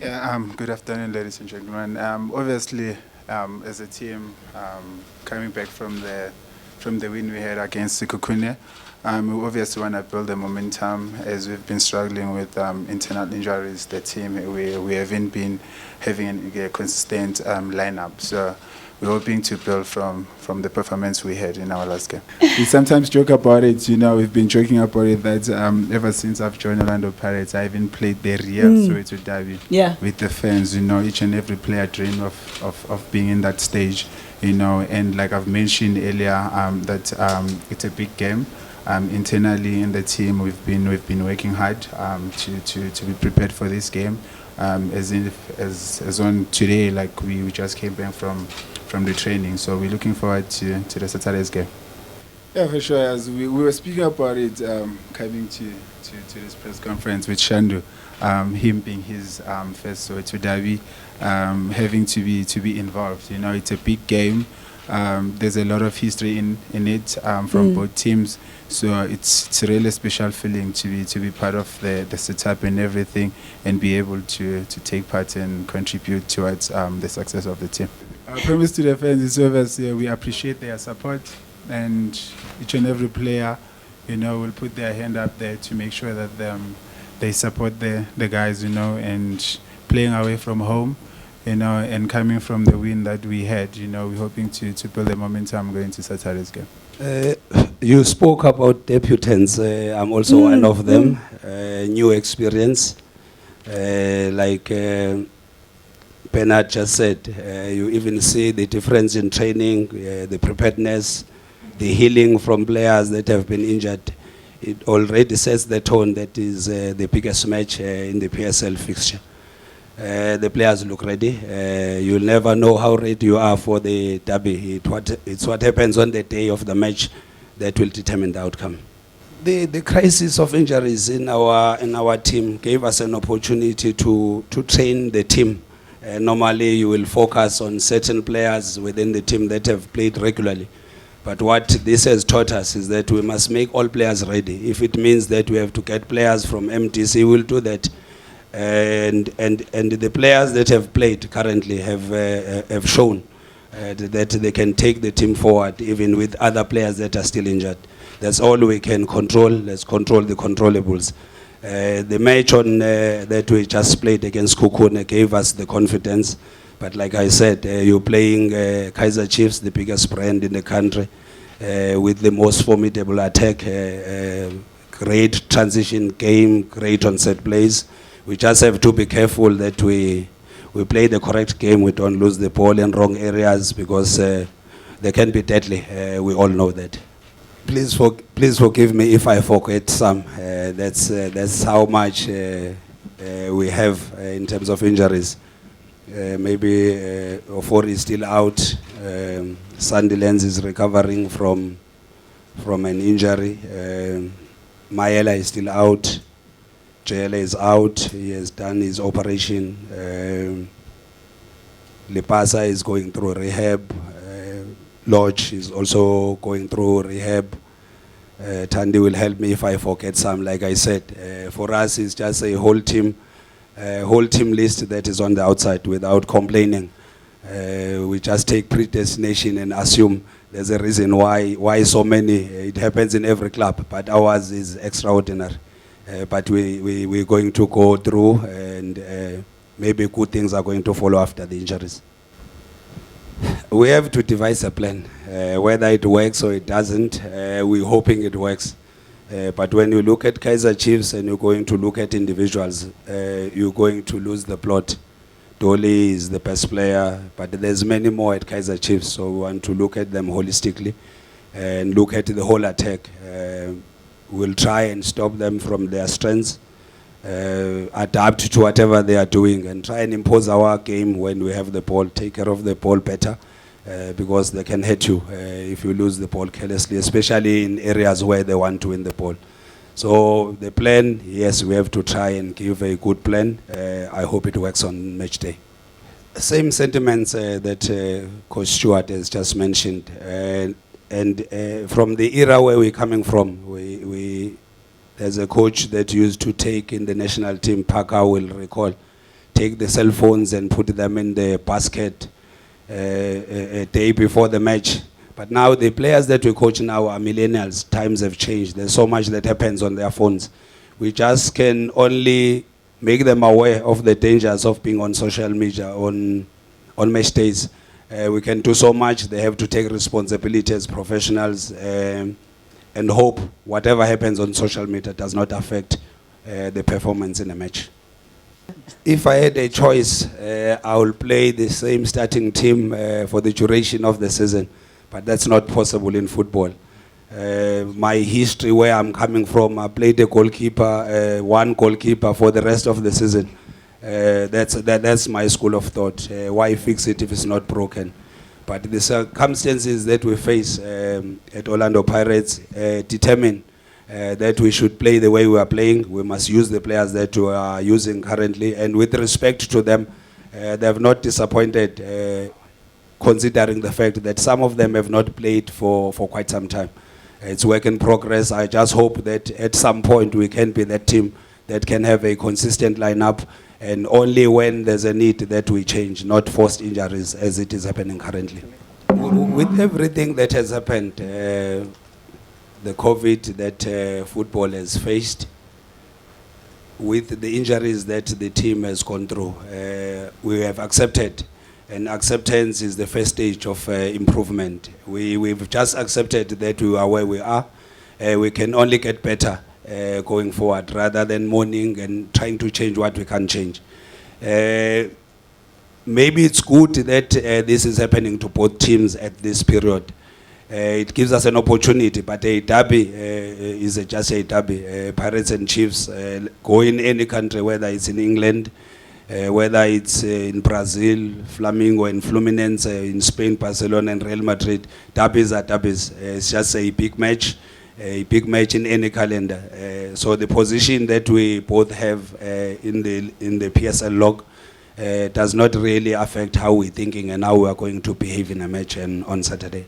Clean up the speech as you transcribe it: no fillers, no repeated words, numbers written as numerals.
Yeah, good afternoon, ladies and gentlemen. Obviously, as a team, coming back from the win we had against Sikukune, we obviously want to build the momentum as we've been struggling with internal injuries. The team we haven't been having a consistent lineup, so we're hoping to build from the performance we had in our last game. We sometimes joke about it, we've been joking about it that ever since I've joined Orlando Pirates, I haven't played the real Soweto derby with the fans. Each and every player dream of being in that stage, and like I've mentioned earlier, that it's a big game. Internally in the team, we've been working hard to be prepared for this game. As on today, like we just came back from the training, so we're looking forward to the Saturday's game. Yeah, for sure. As we were speaking about it, coming to this press conference with Shandu, him being his first Soweto derby, having to be involved. It's a big game. There's a lot of history in it from both teams, so it's a really special feeling to be part of the setup and everything, and be able to take part and contribute towards the success of the team. Our promise to the fans is obviously we appreciate their support, and each and every player, will put their hand up there to make sure that they support the guys, and playing away from home, and coming from the win that we had, we're hoping to build the momentum going to Saturday's game. You spoke about debutants. I'm also one of them. New experience, like Bernard just said. You even see the difference in training, the preparedness, the healing from players that have been injured. It already sets the tone that is the biggest match in the PSL fixture. The players look ready. You'll never know how ready you are for the derby. It's what happens on the day of the match that will determine the outcome. The crisis of injuries in our team gave us an opportunity to train the team. Normally you will focus on certain players within the team that have played regularly. But what this has taught us is that we must make all players ready. If it means that we have to get players from MTC, we'll do that. And the players that have played currently have shown that they can take the team forward, even with other players that are still injured. That's all we can control. Let's control the controllables. The match that we just played against Kukune gave us the confidence. But like I said, you're playing Kaizer Chiefs, the biggest brand in the country, with the most formidable attack, great transition game, great on-set plays. We just have to be careful that we play the correct game. We don't lose the ball in wrong areas, because they can be deadly. We all know that. Please forgive me if I forget some. That's how much we have in terms of injuries. Maybe Ofori is still out. Sandilands is recovering from an injury. Maela is still out. JL is out. He has done his operation. Lipasa is going through rehab. Lodge is also going through rehab. Tandi will help me if I forget some. Like I said, for us it's just a whole team list that is on the outside without complaining. We just take predestination and assume there's a reason why so many. It happens in every club, but ours is extraordinary. But we're going to go through, and maybe good things are going to follow after the injuries. We have to devise a plan. Whether it works or it doesn't, we're hoping it works. But when you look at Kaizer Chiefs and you're going to look at individuals, you're going to lose the plot. Dolly is the best player, but there's many more at Kaizer Chiefs, so we want to look at them holistically and look at the whole attack. We'll try and stop them from their strengths, adapt to whatever they are doing, and try and impose our game when we have the ball, take care of the ball better, because they can hurt you if you lose the ball carelessly, especially in areas where they want to win the ball. So the plan, yes, we have to try and give a good plan. I hope it works on match day. Same sentiments that Coach Stewart has just mentioned. And from the era where we're coming from, there's a coach that used to take in the national team, Parker will recall, take the cell phones and put them in the basket a day before the match. But now the players that we coach now are millennials. Times have changed. There's so much that happens on their phones. We just can only make them aware of the dangers of being on social media on match days. We can do so much. They have to take responsibility as professionals and hope whatever happens on social media does not affect the performance in a match. If I had a choice, I will play the same starting team for the duration of the season, but that's not possible in football. My history, where I'm coming from, I played a goalkeeper, one goalkeeper for the rest of the season. That's my school of thought. Why fix it if it's not broken? But the circumstances that we face at Orlando Pirates determine that we should play the way we are playing. We must use the players that we are using currently. And with respect to them, they have not disappointed, considering the fact that some of them have not played for quite some time. It's work in progress. I just hope that at some point we can be that team that can have a consistent lineup, and only when there's a need that we change, not forced injuries as it is happening currently. With everything that has happened, the COVID that football has faced, with the injuries that the team has gone through, we have accepted, and acceptance is the first stage of improvement. We've just accepted that we are where we are. We can only get better going forward, rather than mourning and trying to change what we can't change. Maybe it's good that this is happening to both teams at this period. It gives us an opportunity, but a derby is just a derby. Pirates and Chiefs go in any country, whether it's in England, whether it's in Brazil, Flamengo and Fluminense, in Spain, Barcelona and Real Madrid. Derbies are derbies. It's just a big match in any calendar. So the position that we both have in the PSL log does not really affect how we're thinking and how we are going to behave in a match on Saturday.